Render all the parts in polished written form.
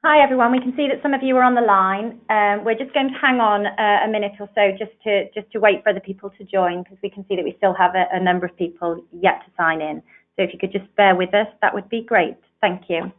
Hi everyone, we can see that some of you are on the line. We're just going to hang on a minute or so just to wait for other people to join, because we can see that we still have a number of people yet to sign in. So if you could just bear with us, that would be great. Thank you.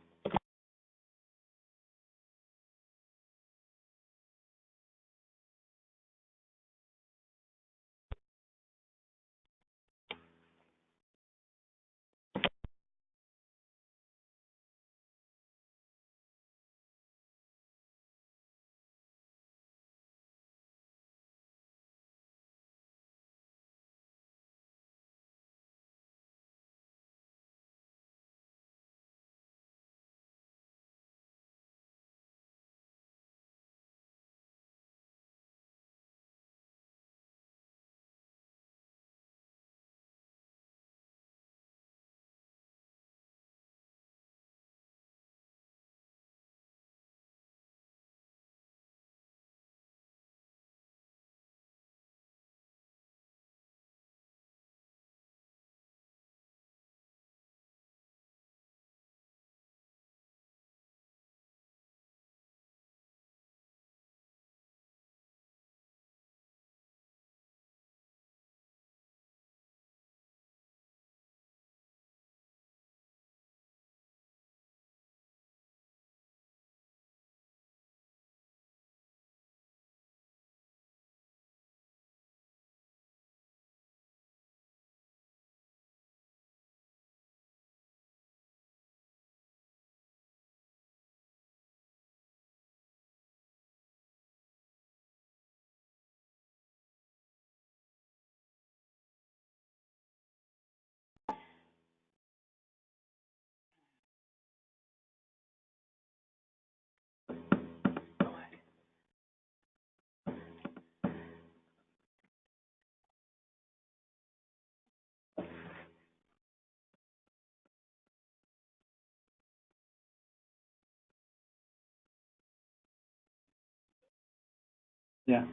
Yeah.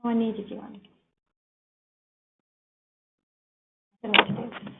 Oh, I needed you on. I don't know what to do.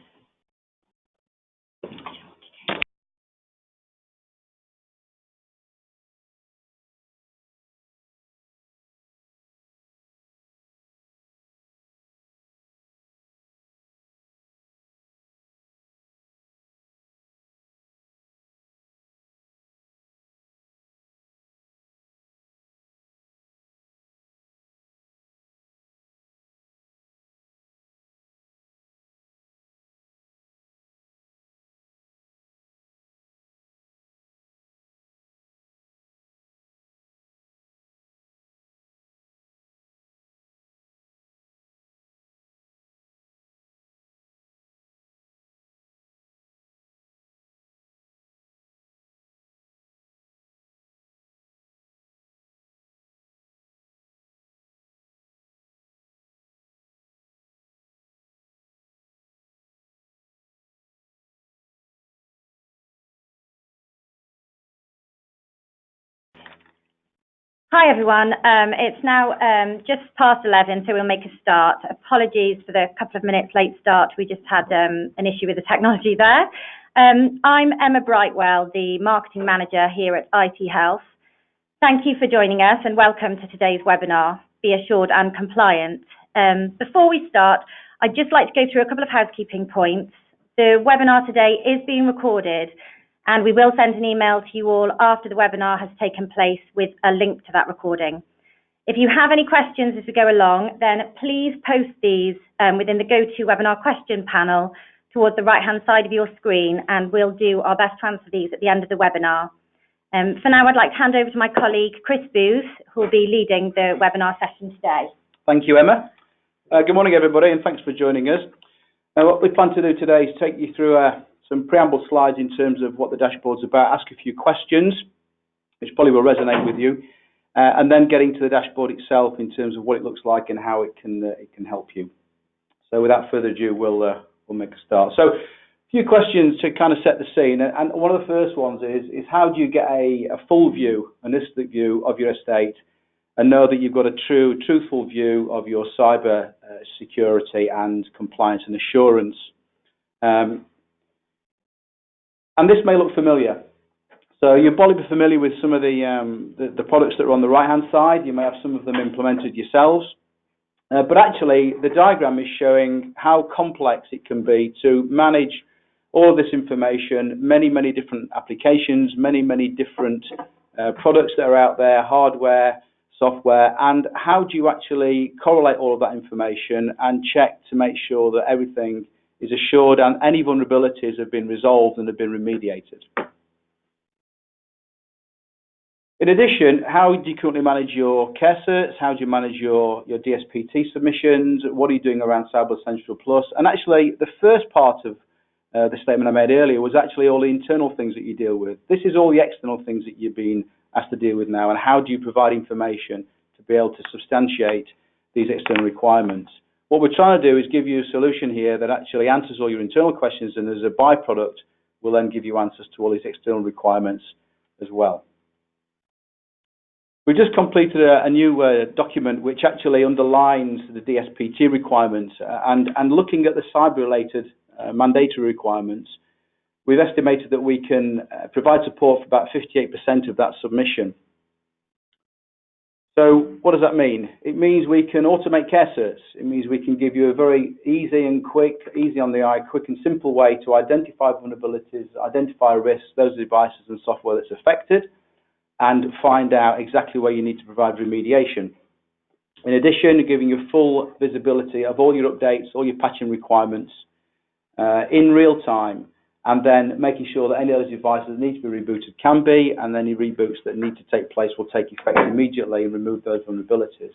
Hi everyone, it's now just past 11, so we'll make a start. Apologies for the couple of minutes late start, we just had an issue with the technology there. I'm Emma Brightwell, the Marketing Manager here at ITHealth. Thank you for joining us and welcome to today's webinar, Be Assured and Compliant. Before we start, I'd just like to go through a couple of housekeeping points. The webinar today is being recorded, and we will send an email to you all after the webinar has taken place with a link to that recording. If you have any questions as we go along, then please post these within the GoToWebinar question panel towards the right-hand side of your screen, and we'll do our best to answer these at the end of the webinar. For now, I'd like to hand over to my colleague, Chris Booth, who will be leading the webinar session today. Thank you, Emma. Good morning, everybody, and thanks for joining us. What we plan to do today is take you through some preamble slides in terms of what the dashboard's about, ask a few questions, which probably will resonate with you, and then getting to the dashboard itself in terms of what it looks like and how it can help you. So without further ado, we'll make a start. So few questions to kind of set the scene, and one of the first ones is how do you get a full view, an holistic view of your estate, and know that you've got a truthful view of your cyber security and compliance and assurance. And this may look familiar. So you'll probably be familiar with some of the products that are on the right-hand side. You may have some of them implemented yourselves. But actually, the diagram is showing how complex it can be to manage all of this information, many, many different applications, many, many different products that are out there, hardware, software, and how do you actually correlate all of that information and check to make sure that everything is assured and any vulnerabilities have been resolved and have been remediated. In addition, how do you currently manage your care certs? How do you manage your DSPT submissions? What are you doing around Cyber Essential Plus? And actually, the first part of the statement I made earlier was actually all the internal things that you deal with. This is all the external things that you've been asked to deal with now, and how do you provide information to be able to substantiate these external requirements. What we're trying to do is give you a solution here that actually answers all your internal questions, and as a byproduct will then give you answers to all these external requirements as well. We just completed a new document which actually underlines the DSPT requirements and looking at the cyber-related mandatory requirements, we've estimated that we can provide support for about 58% of that submission. So what does that mean? It means we can automate care certs. It means we can give you a very easy and quick, easy on the eye, quick and simple way to identify vulnerabilities, identify risks, those devices and software that's affected, and find out exactly where you need to provide remediation. In addition, giving you full visibility of all your updates, all your patching requirements in real time, and then making sure that any of those devices that need to be rebooted can be, and any reboots that need to take place will take effect immediately and remove those vulnerabilities.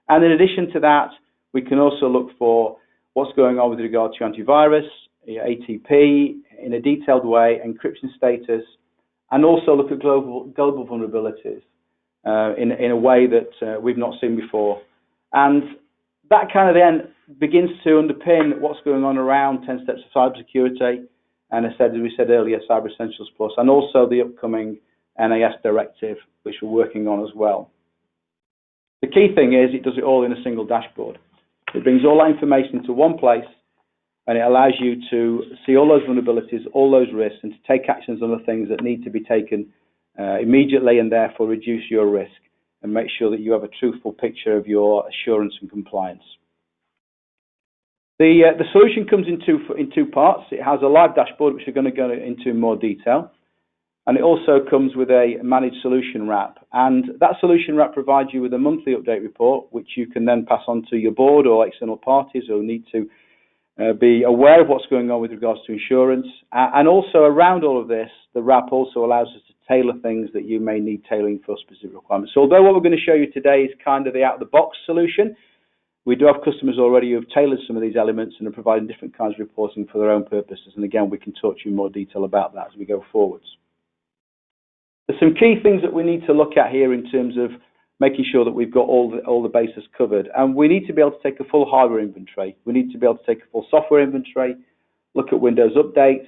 And in addition to that, we can also look for what's going on with regard to antivirus, ATP, in a detailed way, encryption status, and also look at global vulnerabilities in a way that we've not seen before. And that kind of then begins to underpin what's going on around 10 steps of cybersecurity, and as we said earlier, Cyber Essentials Plus, and also the upcoming NIS directive, which we're working on as well. The key thing is it does it all in a single dashboard. It brings all that information into one place, and it allows you to see all those vulnerabilities, all those risks, and to take actions on the things that need to be taken immediately, and therefore reduce your risk and make sure that you have a truthful picture of your assurance and compliance. The solution comes in two parts. It has a live dashboard, which we're going to go into in more detail, and it also comes with a managed solution wrap. And that solution wrap provides you with a monthly update report, which you can then pass on to your board or external parties who need to be aware of what's going on with regards to insurance. And also around all of this, the wrap also allows us to tailor things that you may need tailoring for specific requirements. So although what we're going to show you today is kind of the out-of-the-box solution, we do have customers already who have tailored some of these elements and are providing different kinds of reporting for their own purposes. And again, we can talk to you in more detail about that as we go forwards. There's some key things that we need to look at here in terms of making sure that we've got all the bases covered. And we need to be able to take a full hardware inventory. We need to be able to take a full software inventory, look at Windows updates,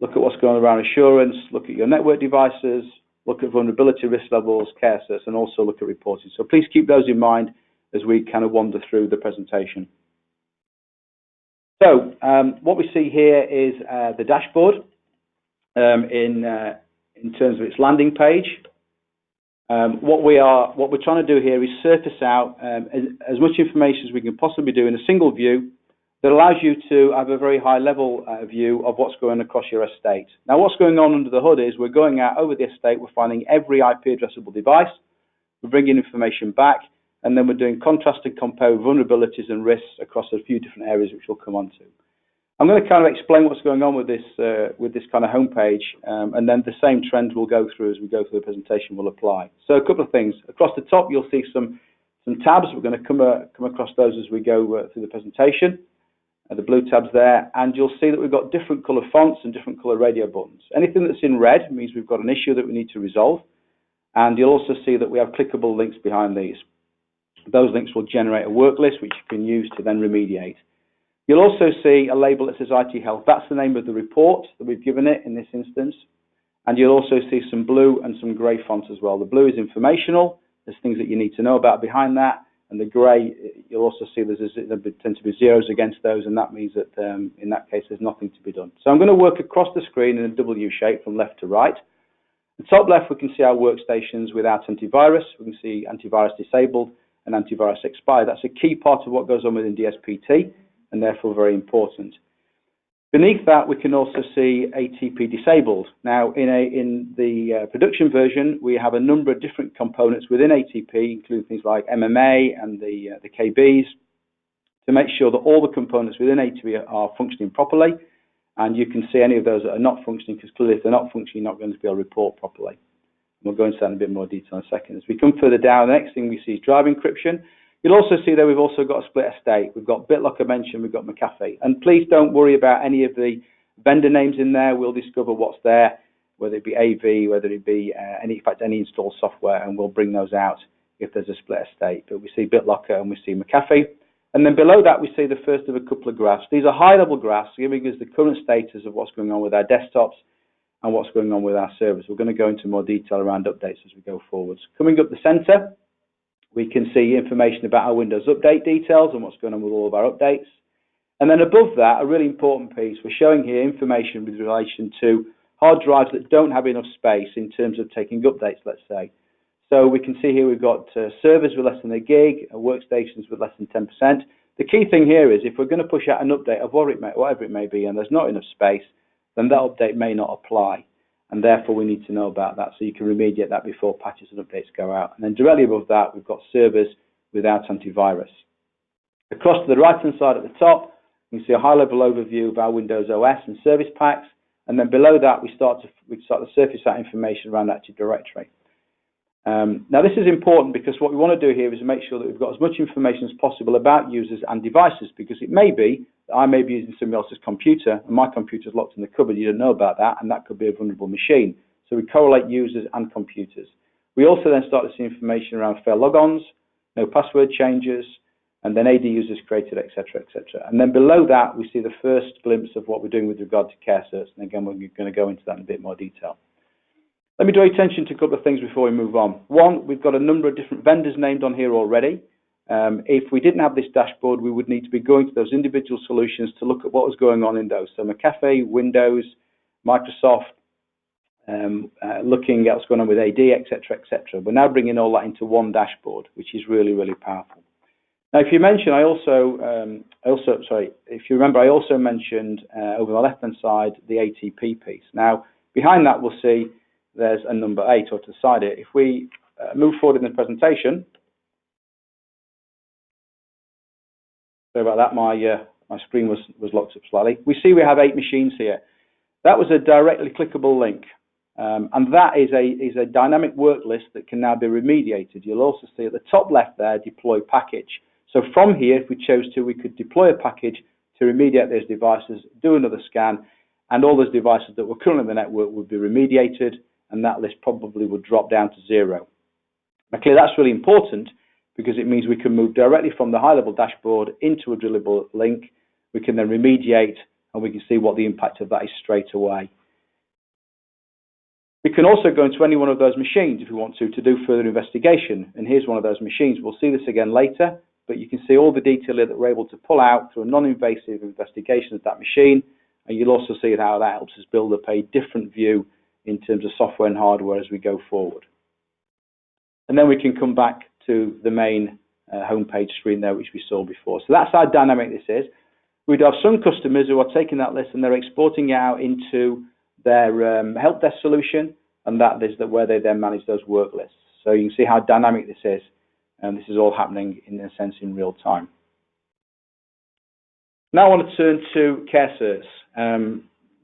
look at what's going on around assurance, look at your network devices, look at vulnerability risk levels, care certs, and also look at reporting. So please keep those in mind as we kind of wander through the presentation. So what we see here is the dashboard in terms of its landing page. What we're trying to do here is surface out as much information as we can possibly do in a single view that allows you to have a very high level view of what's going across your estate. Now what's going on under the hood is we're going out over the estate, we're finding every IP addressable device, we're bringing information back, and then we're doing contrast and compare vulnerabilities and risks across a few different areas which we'll come on to. I'm going to kind of explain what's going on with this kind of homepage, and then the same trend we'll go through as we go through the presentation will apply. So a couple of things. Across the top, you'll see some tabs. We're going to come across those as we go through the presentation. The blue tabs there, and you'll see that we've got different colour fonts and different colour radio buttons. Anything that's in red means we've got an issue that we need to resolve, and you'll also see that we have clickable links behind these. Those links will generate a work list which you can use to then remediate. You'll also see a label that says ITHealth. That's the name of the report that we've given it in this instance. And you'll also see some blue and some grey fonts as well. The blue is informational. There's things that you need to know about behind that. And the grey, you'll also see there tend to be zeros against those, and that means that in that case there's nothing to be done. So I'm going to work across the screen in a W shape from left to right. The top left, we can see our workstations without antivirus. We can see antivirus disabled and antivirus expired. That's a key part of what goes on within DSPT, and therefore very important. Beneath that, we can also see ATP disabled. Now, in the production version, we have a number of different components within ATP, including things like MMA and the KBs, to make sure that all the components within ATP are functioning properly. And you can see any of those that are not functioning, because clearly if they're not functioning, you're not going to be able to report properly. We'll go into that in a bit more detail in a second. As we come further down, the next thing we see is drive encryption. You'll also see that we've also got a split estate. We've got BitLocker mentioned, we've got McAfee. And please don't worry about any of the vendor names in there. We'll discover what's there, whether it be AV, whether it be any installed software, and we'll bring those out if there's a split estate. But we see BitLocker and we see McAfee. And then below that, we see the first of a couple of graphs. These are high-level graphs giving us the current status of what's going on with our desktops and what's going on with our servers. We're going to go into more detail around updates as we go forwards. Coming up the center, we can see information about our Windows Update details and what's going on with all of our updates. And then above that, a really important piece, we're showing here information with relation to hard drives that don't have enough space in terms of taking updates, let's say. So we can see here we've got servers with less than a gig, workstations with less than 10%. The key thing here is if we're going to push out an update of whatever it may be and there's not enough space, then that update may not apply. And therefore we need to know about that so you can remediate that before patches and updates go out. And then directly above that, we've got servers without antivirus. Across to the right-hand side at the top, you can see a high-level overview of our Windows OS and service packs. And then below that, we start to surface that information around Active Directory. Now this is important because what we want to do here is make sure that we've got as much information as possible about users and devices, because it may be that I may be using somebody else's computer and my computer is locked in the cupboard. You don't know about that, and that could be a vulnerable machine. So we correlate users and computers. We also then start to see information around failed logons, no password changes, and then AD users created, etc., etc. And then below that, we see the first glimpse of what we're doing with regard to care certs. And again, we're going to go into that in a bit more detail. Let me draw your attention to a couple of things before we move on. One, we've got a number of different vendors named on here already. If we didn't have this dashboard, we would need to be going to those individual solutions to look at what was going on in those. So McAfee, Windows, Microsoft, looking at what's going on with AD, etc., etc. We're now bringing all that into one dashboard, which is really, really powerful. Now, if you mention, if you remember, I also mentioned over the left-hand side the ATP piece. Now, behind that, we'll see there's a number 8, or to the side here. If we move forward in the presentation, sorry about that, my screen was locked up slightly. We see we have 8 machines here. That was a directly clickable link, and that is a dynamic work list that can now be remediated. You'll also see at the top left there, deploy package. So from here, if we chose to, we could deploy a package to remediate those devices, do another scan, and all those devices that were currently in the network would be remediated, and that list probably would drop down to 0. Now, clearly, that's really important because it means we can move directly from the high-level dashboard into a drillable link. We can then remediate, and we can see what the impact of that is straight away. We can also go into any one of those machines if we want to do further investigation. And here's one of those machines. We'll see this again later, but you can see all the detail that we're able to pull out through a non-invasive investigation of that machine. And you'll also see how that helps us build up a different view in terms of software and hardware as we go forward. And then we can come back to the main homepage screen there, which we saw before. So that's how dynamic this is. We'd have some customers who are taking that list and they're exporting it out into their help desk solution, and that is where they then manage those work lists. So you can see how dynamic this is, and this is all happening in a sense in real time. Now I want to turn to care certs.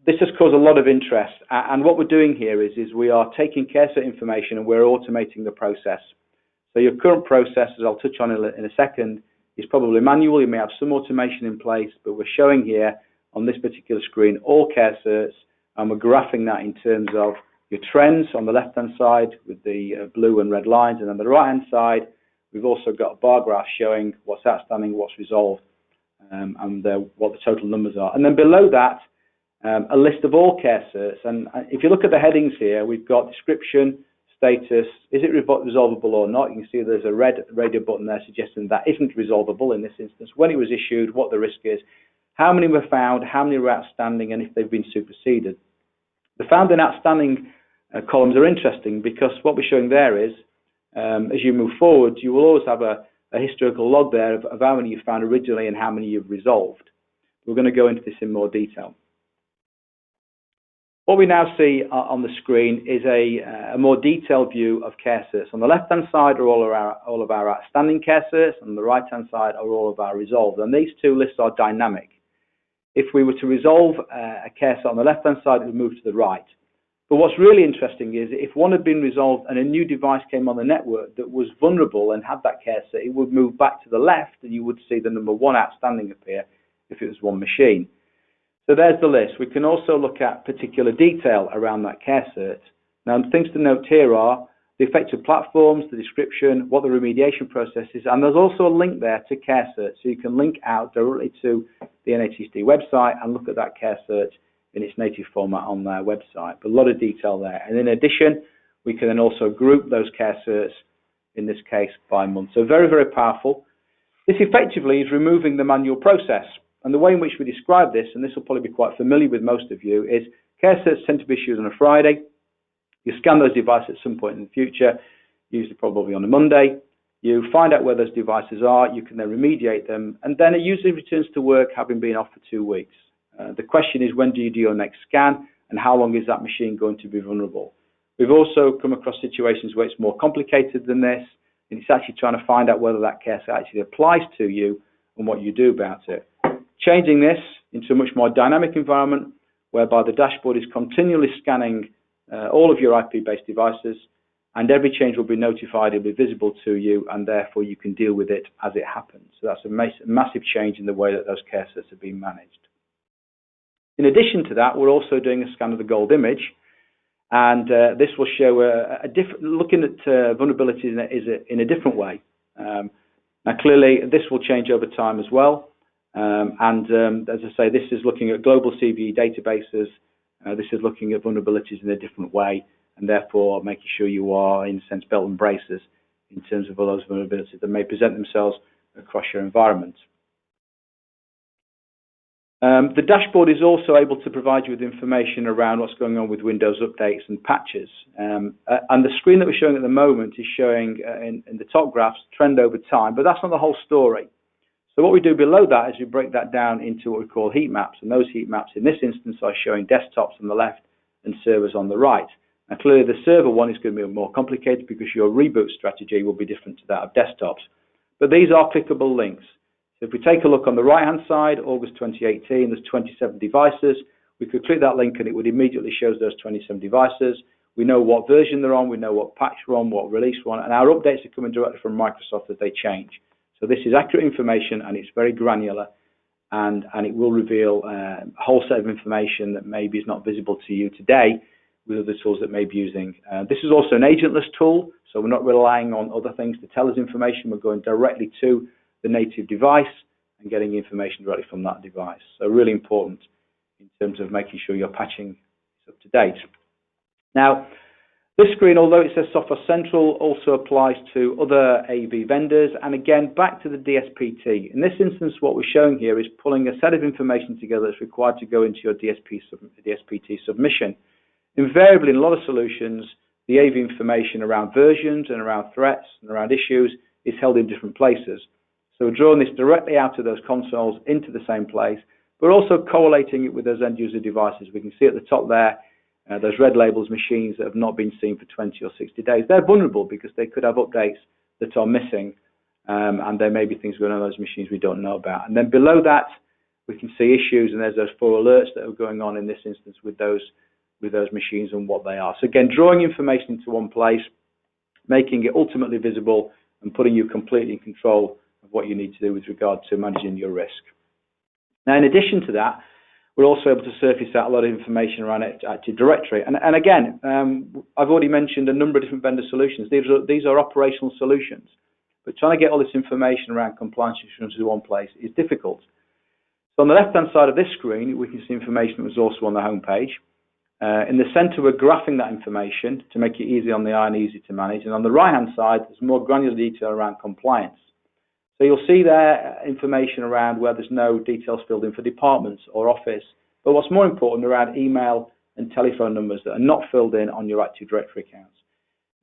This has caused a lot of interest, and what we're doing here is we are taking care cert information and we're automating the process. So your current process, as I'll touch on in a second, is probably manual. You may have some automation in place, but we're showing here on this particular screen all care certs, and we're graphing that in terms of your trends on the left-hand side with the blue and red lines, and on the right-hand side, we've also got a bar graph showing what's outstanding, what's resolved. and what the total numbers are. And then below that, a list of all care certs. And if you look at the headings here, we've got description, status, is it resolvable or not? You can see there's a red radio button there suggesting that isn't resolvable in this instance, when it was issued, what the risk is, how many were found, how many were outstanding, and if they've been superseded. The found and outstanding columns are interesting because what we're showing there is, as you move forward, you will always have a historical log there of how many you found originally and how many you've resolved. We're going to go into this in more detail. What we now see on the screen is a more detailed view of care certs. On the left-hand side are all of our outstanding care certs, and on the right-hand side are all of our resolved. And these two lists are dynamic. If we were to resolve a care cert on the left-hand side, it would move to the right. But what's really interesting is if one had been resolved and a new device came on the network that was vulnerable and had that care cert, it would move back to the left, and you would see the number 1 outstanding appear if it was one machine. So there's the list. We can also look at particular detail around that care cert. Now, things to note here are the affected platforms, the description, what the remediation process is, and there's also a link there to care cert, so you can link out directly to the NHSD website and look at that care cert in its native format on their website. But a lot of detail there. And in addition, we can then also group those care certs, in this case, by month. So very, very powerful. This effectively is removing the manual process. And the way in which we describe this, and this will probably be quite familiar with most of you, is care certs tend to be issued on a Friday. You scan those devices at some point in the future, usually probably on a Monday. You find out where those devices are, you can then remediate them, and then it usually returns to work having been off for 2 weeks. The question is, when do you do your next scan, and how long is that machine going to be vulnerable? We've also come across situations where it's more complicated than this, and it's actually trying to find out whether that care cert actually applies to you and what you do about it. Changing this into a much more dynamic environment, whereby the dashboard is continually scanning all of your IP-based devices, and every change will be notified, it'll be visible to you, and therefore you can deal with it as it happens. So that's a massive change in the way that those care certs are being managed. In addition to that, we're also doing a scan of the gold image, and this will show looking at vulnerabilities in a different way. Now, clearly, this will change over time as well. As I say, this is looking at global CVE databases. This is looking at vulnerabilities in a different way, and therefore making sure you are, in a sense, belt and braces in terms of all those vulnerabilities that may present themselves across your environment. The dashboard is also able to provide you with information around what's going on with Windows updates and patches. And the screen that we're showing at the moment is showing, in the top graphs, trend over time, but that's not the whole story. So what we do below that is we break that down into what we call heat maps, and those heat maps in this instance are showing desktops on the left and servers on the right. Now clearly the server one is going to be more complicated because your reboot strategy will be different to that of desktops. But these are clickable links. So if we take a look on the right hand side, August 2018, there's 27 devices. We could click that link and it would immediately show us those 27 devices. We know what version they're on, we know what patch we're on, what release we're on, and our updates are coming directly from Microsoft as they change. So this is accurate information, and it's very granular, and it will reveal a whole set of information that maybe is not visible to you today with other tools that may be using. This is also an agentless tool, so we're not relying on other things to tell us information. We're going directly to the native device and getting information directly from that device. So really important in terms of making sure your patching is up to date. Now, this screen, although it says Software Central, also applies to other AV vendors, and again, back to the DSPT. In this instance, what we're showing here is pulling a set of information together that's required to go into your DSPT submission. Invariably, in a lot of solutions, the AV information around versions and around threats and around issues is held in different places. So we're drawing this directly out of those consoles into the same place, but also correlating it with those end-user devices. We can see at the top there, those red labels, machines that have not been seen for 20 or 60 days. They're vulnerable because they could have updates that are missing, and there may be things going on those machines we don't know about. And then below that, we can see issues, and there's those 4 alerts that are going on in this instance with those machines and what they are. So again, drawing information into one place, making it ultimately visible, and putting you completely in control of what you need to do with regard to managing your risk. Now, in addition to that, we're also able to surface out a lot of information around Active Directory. And again, I've already mentioned a number of different vendor solutions. These are operational solutions. But trying to get all this information around compliance assurance in one place is difficult. So on the left-hand side of this screen, we can see information that was also on the home page. In the center, we're graphing that information to make it easy on the eye and easy to manage. And on the right-hand side, there's more granular detail around compliance. So you'll see there information around where there's no details filled in for departments or office. But what's more important, around email and telephone numbers that are not filled in on your Active Directory accounts.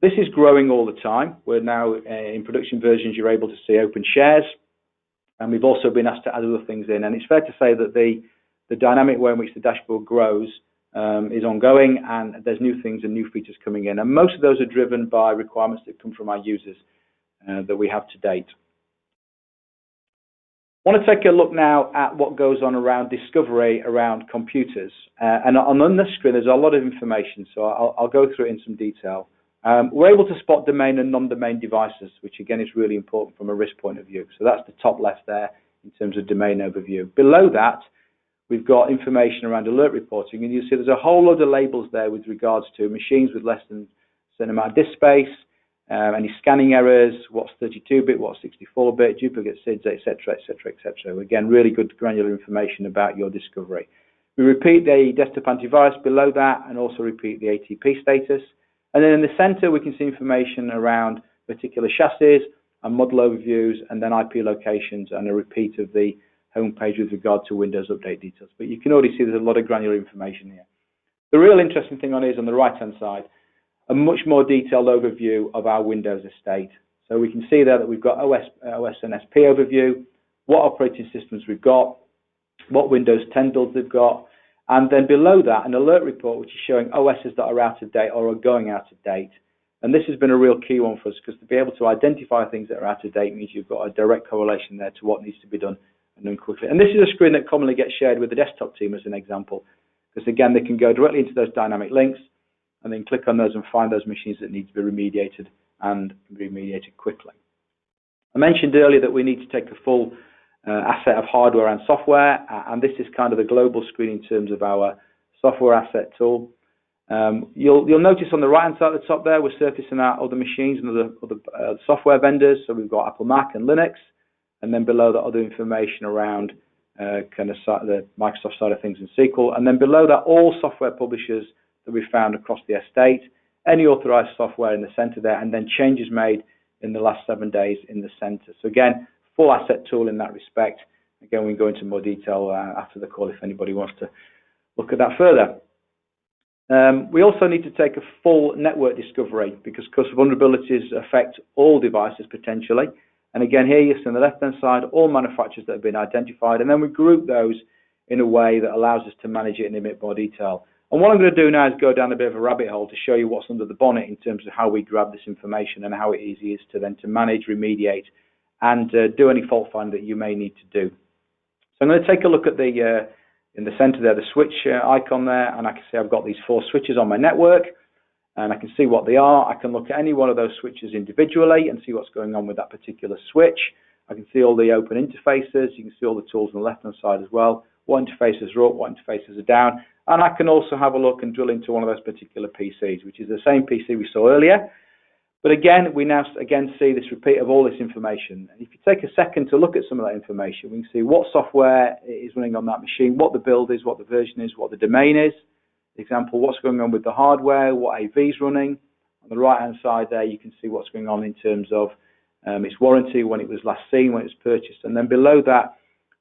This is growing all the time. We're now in production versions, you're able to see open shares. And we've also been asked to add other things in. And it's fair to say that the dynamic way in which the dashboard grows is ongoing, and there's new things and new features coming in. And most of those are driven by requirements that come from our users that we have to date. I want to take a look now at what goes on around discovery around computers. And on this screen, there's a lot of information, so I'll go through it in some detail. We're able to spot domain and non-domain devices, which again is really important from a risk point of view. So that's the top left there in terms of domain overview. Below that, we've got information around alert reporting, and you see there's a whole load of labels there with regards to machines with less than a certain amount of disk space, any scanning errors, what's 32-bit, what's 64-bit, duplicate SIDs, etc., etc., etc. Again, really good granular information about your discovery. We repeat the desktop antivirus below that, and also repeat the ATP status. And then in the center, we can see information around particular chassis and model overviews, and then IP locations, and a repeat of the home page with regard to Windows update details. But you can already see there's a lot of granular information here. The real interesting thing on it is on the right-hand side, a much more detailed overview of our Windows estate. So we can see there that we've got OS and SP overview, what operating systems we've got, what Windows 10 builds they've got, and then below that, an alert report which is showing OSs that are out of date or are going out of date. And this has been a real key one for us, because to be able to identify things that are out of date means you've got a direct correlation there to what needs to be done and done quickly. And this is a screen that commonly gets shared with the desktop team as an example, because again, they can go directly into those dynamic links and then click on those and find those machines that need to be remediated and remediated quickly. I mentioned earlier that we need to take a full asset of hardware and software, and this is kind of the global screen in terms of our software asset tool. You'll notice on the right-hand side at the top there, we're surfacing out other machines and other software vendors. So we've got Apple Mac and Linux, and then below that, other information around kind of the Microsoft side of things in SQL, and then below that, all software publishers that we've found across the estate, any authorized software in the center there, and then changes made in the last 7 days in the center. So again, full asset tool in that respect. Again, we can go into more detail after the call if anybody wants to look at that further. We also need to take a full network discovery, because vulnerabilities affect all devices potentially. And again, here you see on the left-hand side, all manufacturers that have been identified, and then we group those in a way that allows us to manage it in a bit more detail. And what I'm going to do now is go down a bit of a rabbit hole to show you what's under the bonnet in terms of how we grab this information and how easy it is to then manage, remediate, and do any fault finding that you may need to do. So I'm going to take a look at the in the center there, the switch icon there, and I can see I've got these 4 switches on my network, and I can see what they are. I can look at any one of those switches individually and see what's going on with that particular switch. I can see all the open interfaces. You can see all the tools on the left-hand side as well. What interfaces are up, what interfaces are down. And I can also have a look and drill into one of those particular PCs, which is the same PC we saw earlier. But again, we now again see this repeat of all this information. And if you take a second to look at some of that information, we can see what software is running on that machine, what the build is, what the version is, what the domain is. For example, what's going on with the hardware, what AV is running. On the right-hand side there, you can see what's going on in terms of its warranty, when it was last seen, when it was purchased. And then below that,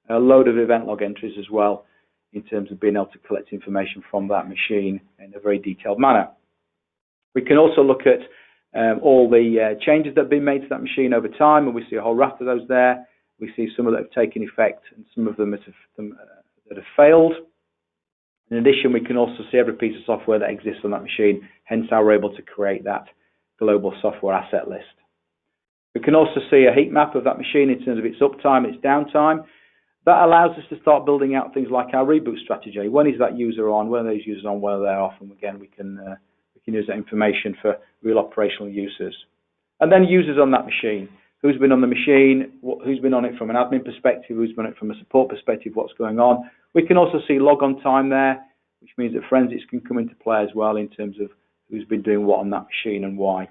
a load of event log entries as well, in terms of being able to collect information from that machine in a very detailed manner. We can also look at all the changes that have been made to that machine over time, and we see a whole raft of those there. We see some of that have taken effect and some of them that have failed. In addition, we can also see every piece of software that exists on that machine, hence how we're able to create that global software asset list. We can also see a heat map of that machine in terms of its uptime, its downtime. That allows us to start building out things like our reboot strategy. When is that user on? When are those users on? When are they off? And again, we can use that information for real operational uses. And then users on that machine. Who's been on the machine? Who's been on it from an admin perspective? Who's been on it from a support perspective? What's going on? We can also see log-on time there, which means that forensics can come into play as well in terms of who's been doing what on that machine and why.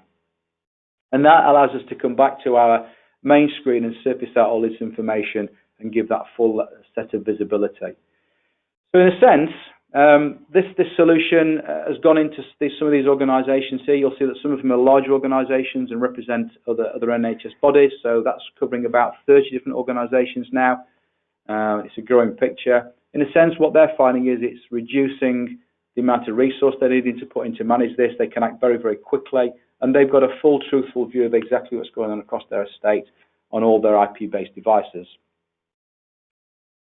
And that allows us to come back to our main screen and surface out all this information and give that full set of visibility. So in a sense, this solution has gone into some of these organisations here. You'll see that some of them are larger organisations and represent other NHS bodies. So that's covering about 30 different organisations now. It's a growing picture. In a sense, what they're finding is it's reducing the amount of resource they're needing to put in to manage this. They can act very, very quickly, and they've got a full, truthful view of exactly what's going on across their estate on all their IP-based devices.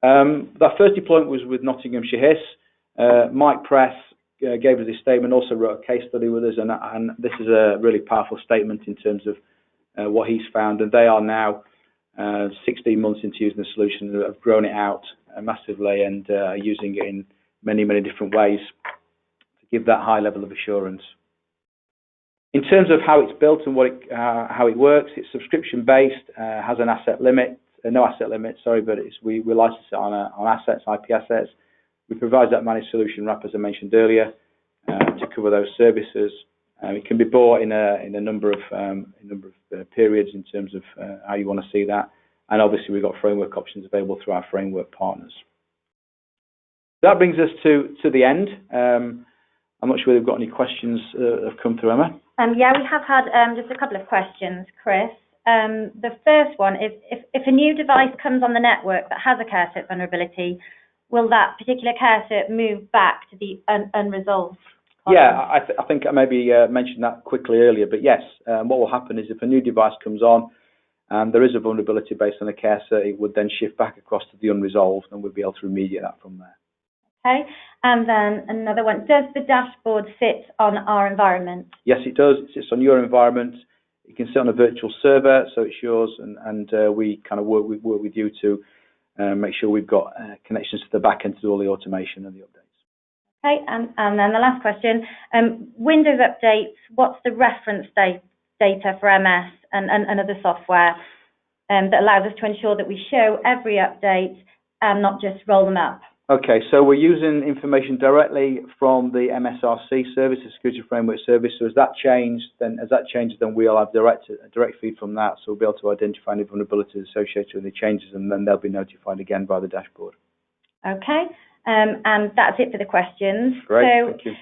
That first deployment was with Nottinghamshire HIS. Mike Press gave us his statement, also wrote a case study with us, and this is a really powerful statement in terms of what he's found. And they are now 16 months into using the solution, have grown it out massively and are using it in many, many different ways to give that high level of assurance. In terms of how it's built and how it works, it's subscription-based, has an asset limit, no asset limit, sorry, but we license it on assets, IP assets. We provide that managed solution wrap, as I mentioned earlier, to cover those services. It can be bought in a number of periods in terms of how you want to see that, and obviously we've got framework options available through our framework partners. That brings us to the end. I'm not sure if we've got any questions that have come through, Emma. Yeah, we have had just a couple of questions, Chris. The first one is, if a new device comes on the network that has a care cert vulnerability, will that particular care cert move back to the unresolved column? Yeah, I think I maybe mentioned that quickly earlier, but yes, what will happen is if a new device comes on and there is a vulnerability based on a care cert, it would then shift back across to the unresolved, and we'll be able to remediate that from there. Okay, and then another one. Does the dashboard sit on our environment? Yes, it does. It sits on your environment. You can sit on a virtual server, so it's yours, and we kind of work with you to make sure we've got connections to the back end to do all the automation and the updates. Okay, and then the last question. Windows updates, what's the reference data for MS and other software that allows us to ensure that we show every update and not just roll them up? Okay, so we're using information directly from the MSRC service, the Security Framework Service. So as that changes, then we'll have direct feed from that. So we'll be able to identify any vulnerabilities associated with the changes, and then they'll be notified again by the dashboard. Okay, and that's it for the questions. Great, so, thank you.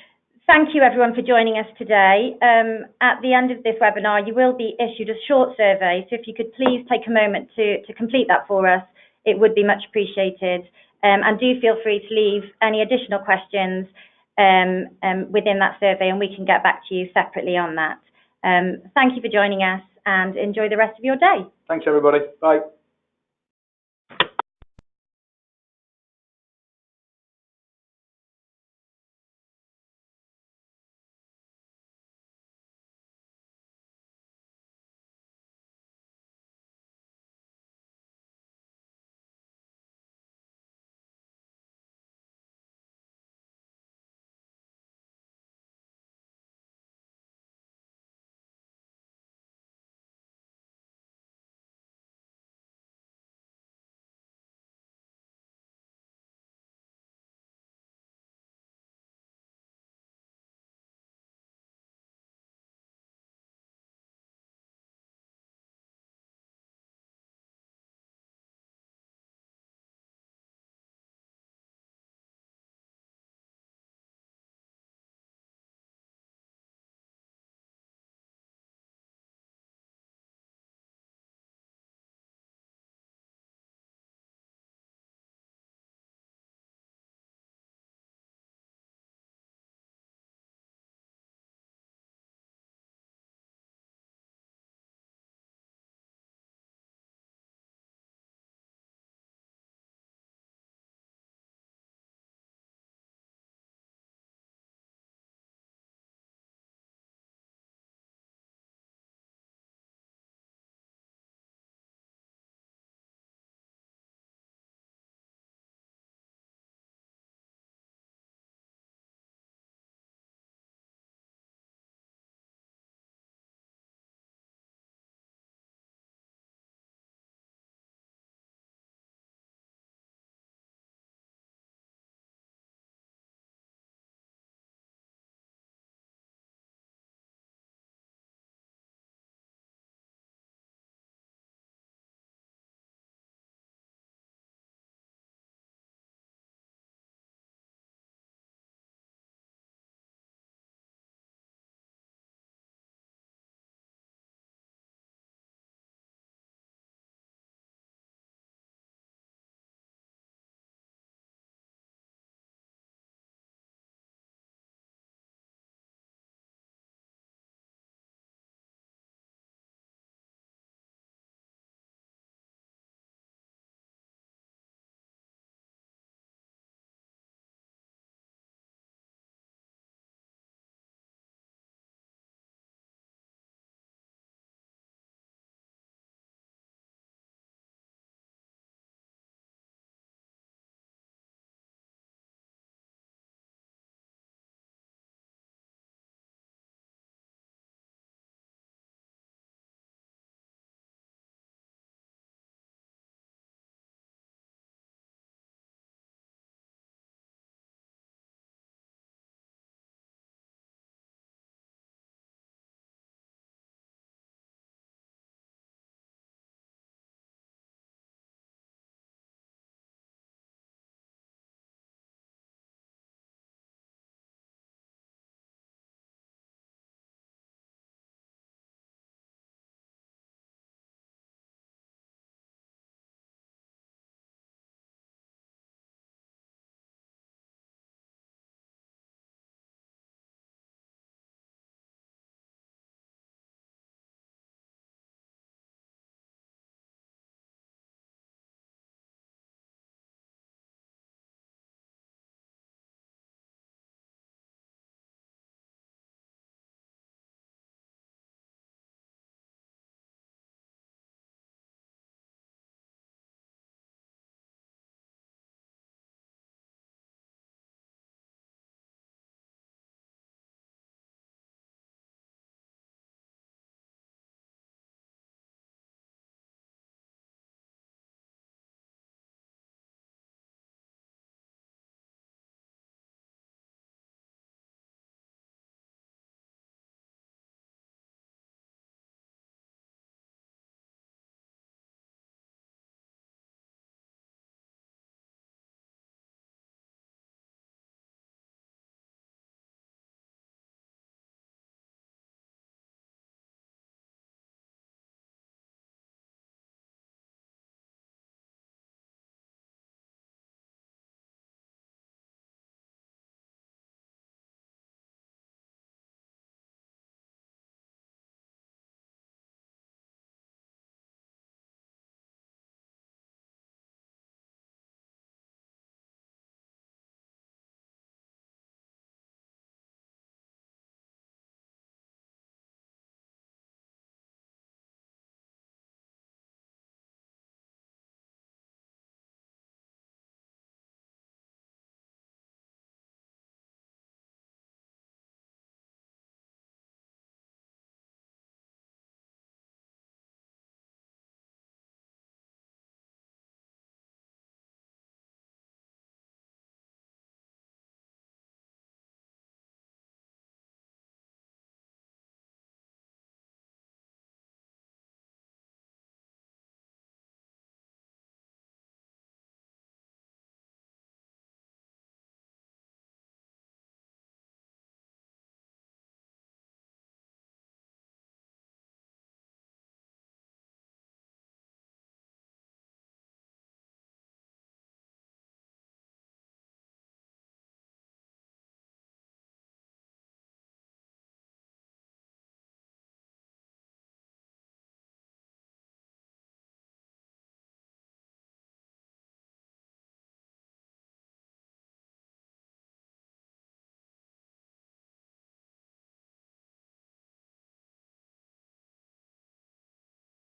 Thank you everyone for joining us today. At the end of this webinar, you will be issued a short survey. So if you could please take a moment to complete that for us, it would be much appreciated. And do feel free to leave any additional questions within that survey, and we can get back to you separately on that. Thank you for joining us, and enjoy the rest of your day. Thanks, everybody. Bye.